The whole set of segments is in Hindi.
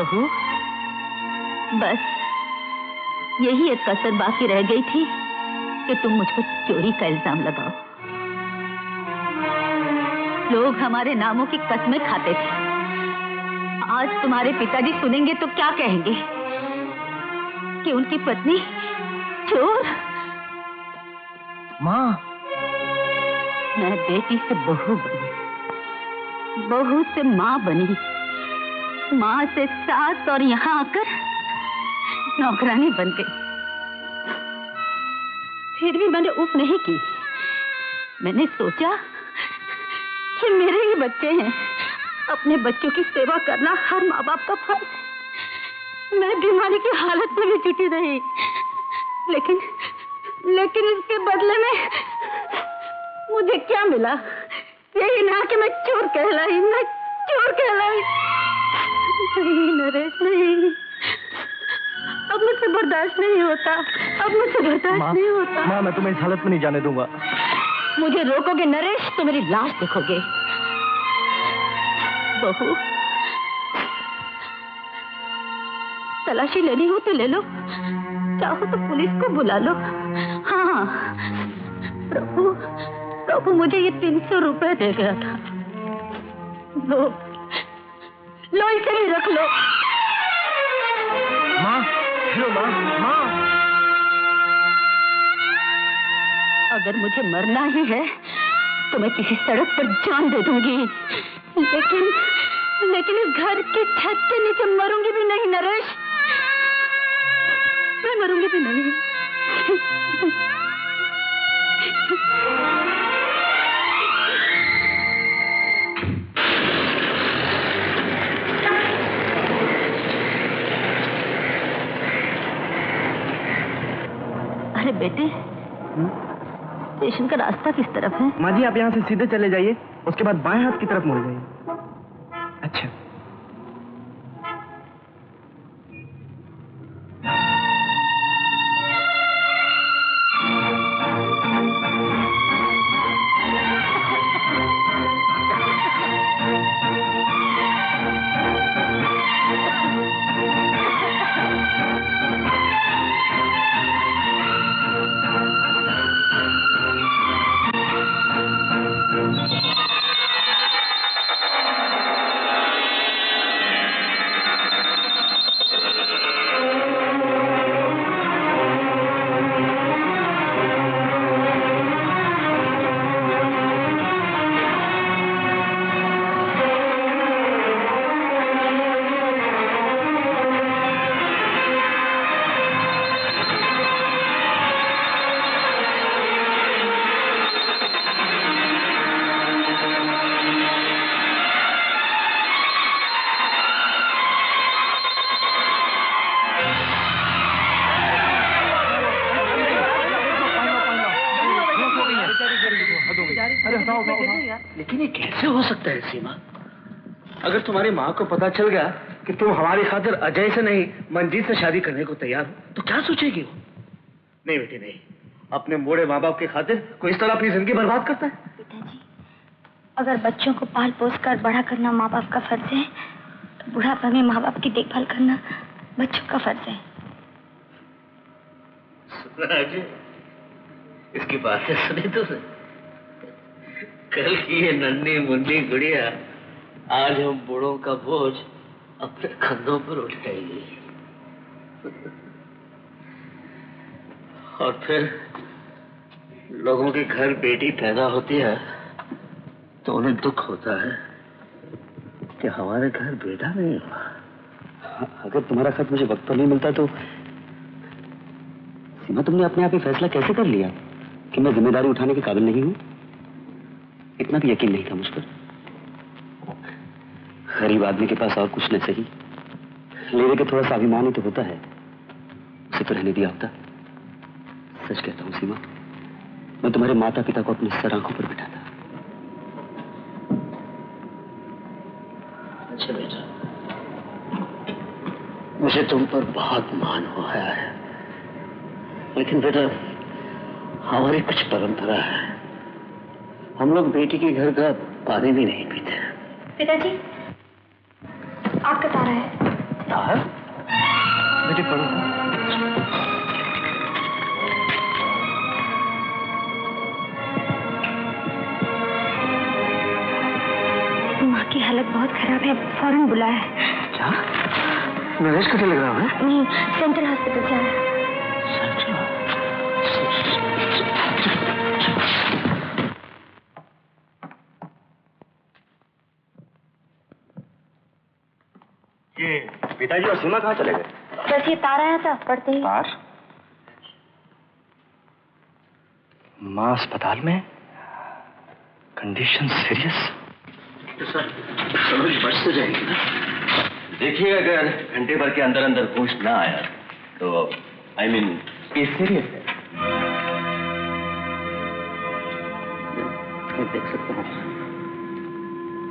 बहू, बस यही एक कसर बाकी रह गई थी कि तुम मुझ पर चोरी का इल्जाम लगाओ। लोग हमारे नामों की कस्में खाते थे। आज तुम्हारे पिताजी सुनेंगे तो क्या कहेंगे कि उनकी पत्नी चोर। माँ, मैं बेटी से बहू बनी, बहू से माँ बनी, माँ से सास और यहाँ आकर नौकरानी बन गई। फिर भी मैंने ऊप नहीं की। मैंने सोचा कि मेरे ही बच्चे हैं, अपने बच्चों की सेवा करना हर माँ बाप का फर्ज है। मैं बीमारी की हालत में भी जुटी रही, लेकिन इसके बदले में मुझे क्या मिला? यही ना कि मैं चोर कहलाई, मैं चोर कहलाई। नहीं नरेश, नहीं, अब मुझसे बर्दाश्त नहीं होता, अब मुझसे बर्दाश्त नहीं होता। माँ, मैं तुम्हें इस हालत में नहीं जाने दूंगा। मुझे रोकोगे नरेश तो मेरी लाश देखोगे। बहू, तलाशी लेनी हो तो ले लो, चाहो तो पुलिस को बुला लो। हाँ, प्रभु मुझे ये 300 रुपए दे गया था। लो इसे भी रख लो। माँ, हेलो माँ, माँ। अगर मुझे मरना ही है तो मैं किसी सड़क पर जान दे दूंगी, लेकिन इस घर की छत के नीचे मरूंगी भी नहीं नरेश, मैं मरूंगी भी नहीं। अरे बेटे, स्टेशन का रास्ता किस तरफ है? माँ जी, आप यहाँ से सीधे चले जाइए, उसके बाद बाएं हाथ की तरफ मुड़ जाइए। अच्छा। लेकिन ये कैसे हो सकता है सीमा? अगर तुम्हारी माँ को पता चल गया कि तुम हमारी खातिर अजय से नहीं मंजीत से शादी करने को तैयार हो तो क्या सोचेगी वो? नहीं बेटी नहीं, अपने बूढ़े माँ बाप की खातिर कोई इस तरह अपनी जिंदगी बर्बाद करता है? पिताजी, अगर बच्चों को पाल पोस कर बड़ा करना माँ बाप का फर्ज है तो बुढ़ापा में माँ बाप की देखभाल करना बच्चों का फर्ज है। सुना अजय, इसकी बातें सुनी तुमने? कल की ये नन्ही मुन्नी गुड़िया आज हम बूढ़ों का बोझ अपने कंधों पर उठाएगी और फिर लोगों के घर बेटी पैदा होती है तो उन्हें दुख होता है कि हमारे घर बेटा नहीं हुआ। अगर तुम्हारा खत मुझे वक्त पर नहीं मिलता तो सीमा, तुमने अपने आप ही फैसला कैसे कर लिया कि मैं जिम्मेदारी उठाने के काबिल नहीं हूं? इतना भी यकीन नहीं था मुझ पर। गरीब आदमी के पास और कुछ नहीं सही, लेने के थोड़ा सा अभिमान ही तो होता है, उसे तो रहने दिया होता। सच कहता हूँ सीमा, मैं तुम्हारे माता पिता को अपनी सर आंखों पर बिठाता। अच्छा बेटा, मुझे तुम पर बहुत मान हुआ है, लेकिन बेटा हमारी कुछ परंपरा है, हम लोग बेटी के घर का पानी भी नहीं पीते। पिताजी, आपका तारा है। अवतार, बेटे पढ़ो। माँ की हालत बहुत खराब है, फौरन बुलाया है। क्या? नरेश का टेलीग्राम है? नहीं, सेंट्रल हॉस्पिटल से आया। ये पिताजी और सीमा कहाँ चले गए? बस ये तार आया था, पढ़ते ही। तार? माँ अस्पताल में, कंडीशन सीरियस। तो सर सरोज बच तो जाएगी ना? देखिए, अगर घंटे भर के अंदर अंदर होश ना आया तो केस सीरियस है। मैं देख सकता हूँ।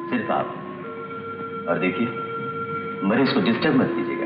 सिर्फ आप। और देखिए, मरीज को डिस्टर्ब मत कीजिएगा।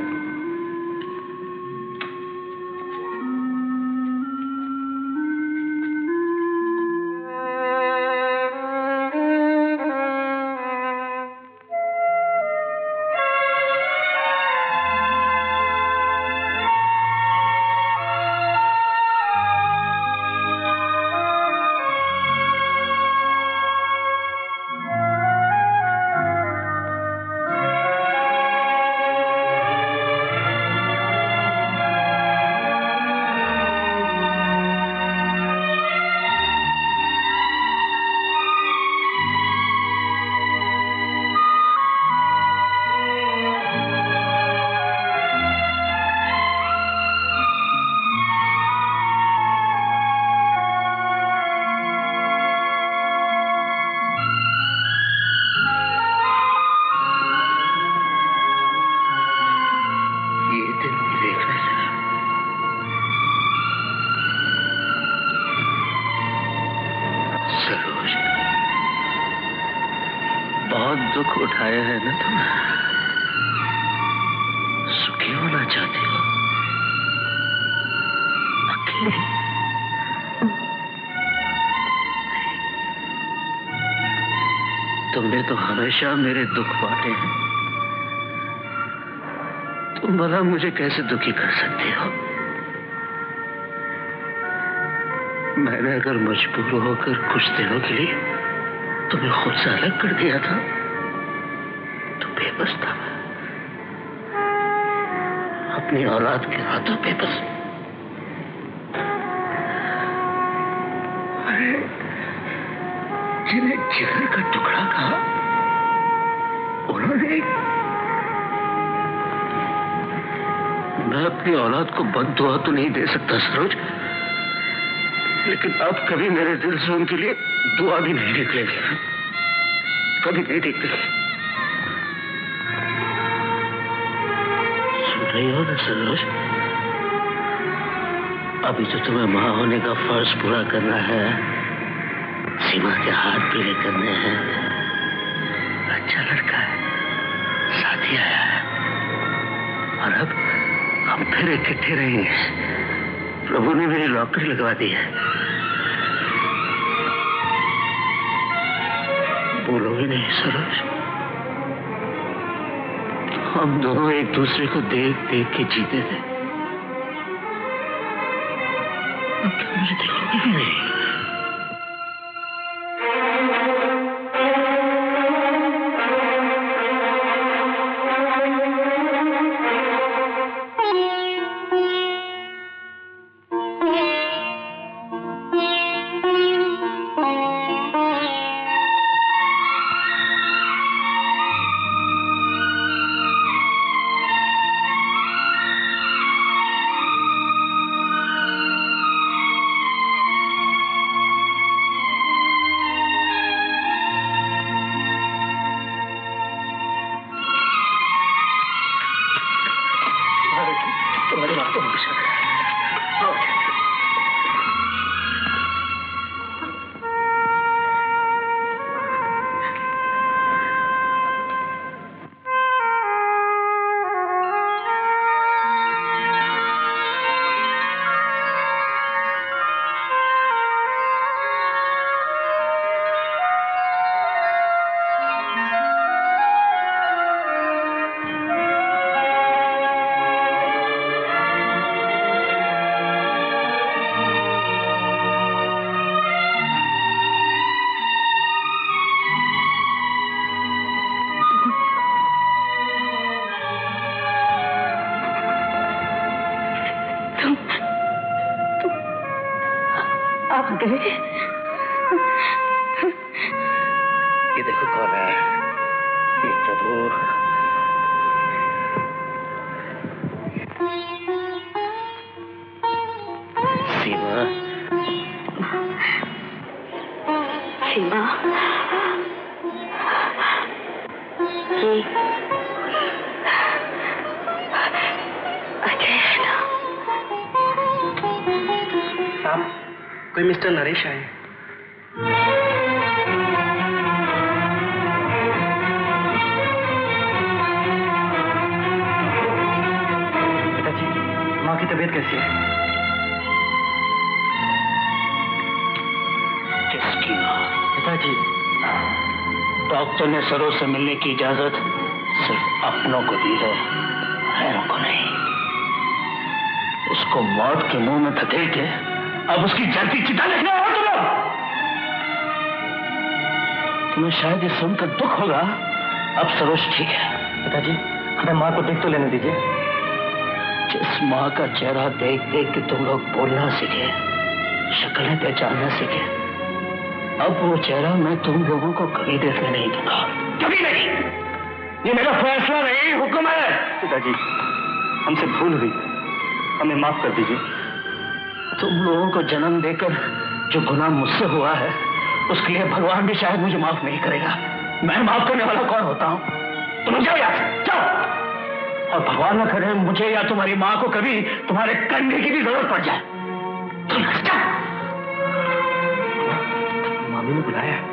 बहुत दुख उठाया है ना तुम? सुखी होना चाहती हो, अकेले। तुमने तो हमेशा मेरे दुख बांटे हैं। तुम भला मुझे कैसे दुखी कर सकती हो? मैंने अगर मजबूर होकर कुछ दिनों के लिए तुम्हें खुद से अलग कर दिया था तो बेबस था मैं, अपनी औलाद के हाथों बेबस। अरे जिन्हें जिगर का टुकड़ा कहा उन्होंने, मैं अपनी औलाद को बद्दुआ तो नहीं दे सकता सरोज, लेकिन अब कभी मेरे दिल से उनके लिए दुआ भी नहीं निकलेगी, कभी नहीं निकलेगी। सुन रही हो ना सरोज? अभी तो तुम्हें मां होने का फर्ज पूरा करना है, सीमा के हाथ पीले करने हैं। अच्छा लड़का है, साथी आया है, और अब हम फिर इकट्ठे रहेंगे। प्रभु ने मेरी लॉटरी लगवा दी है। बोलोगे नहीं सरोज? हम दोनों एक दूसरे को देख देख के जीते थे, अब क्या मुझे देखोगे भी नहीं? गए। ये देखो कौन है। ये प्रभु। सीमा। सीमा, अजय है ना? साहब, कोई मिस्टर नरेश आए। पिताजी, माँ की तबीयत कैसी है? किसकी माँ? पिताजी, डॉक्टर ने सरोज से मिलने की इजाजत सिर्फ अपनों को दी है, गैरों को नहीं। उसको मौत के मुंह में धकेल के अब उसकी जलती चिता लिखने आए हो तुम लोग। तुम्हें शायद ये सुनकर दुख होगा, अब सरोज ठीक है। पिताजी, हमें माँ को देख तो लेने दीजिए। जिस माँ का चेहरा देख देख के तुम लोग बोलना सीखे, शक्लें पहचानना सीखे, अब वो चेहरा मैं तुम लोगों को कभी देखने नहीं दूंगा, कभी नहीं। ये मेरा फैसला नहीं, हुक्म है। पिताजी, हमसे भूल हुई, हमें माफ कर दीजिए। तुम लोगों को जन्म देकर जो गुनाह मुझसे हुआ है, उसके लिए भगवान भी शायद मुझे माफ नहीं करेगा। मैं माफ करने वाला कौन होता हूँ? तुम जाओ यहाँ से, जाओ। और भगवान न करे मुझे या तुम्हारी माँ को कभी तुम्हारे कंधे की भी जरूरत पड़ जाए। तुम जाओ। मामी ने बुलाया है।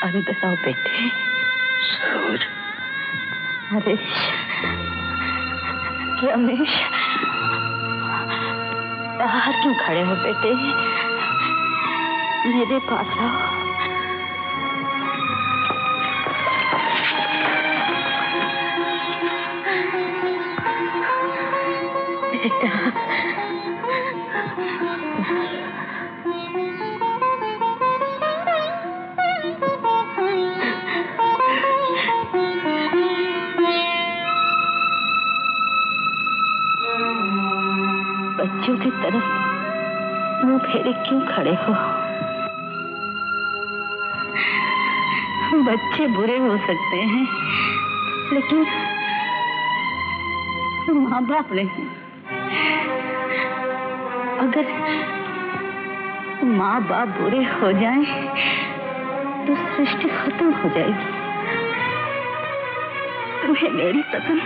अंदर आओ बेटे। सरोज। नरेश, रमेश, बाहर क्यों खड़े हो बेटे? मेरे पास आओ। बेटा, बच्चों की तरफ मुंह फेरे क्यों खड़े हो? बच्चे बुरे हो सकते हैं, लेकिन माँ बाप नहीं। अगर माँ बाप बुरे हो जाएं, तो सृष्टि खत्म हो जाएगी। तुम्हें मेरी कसम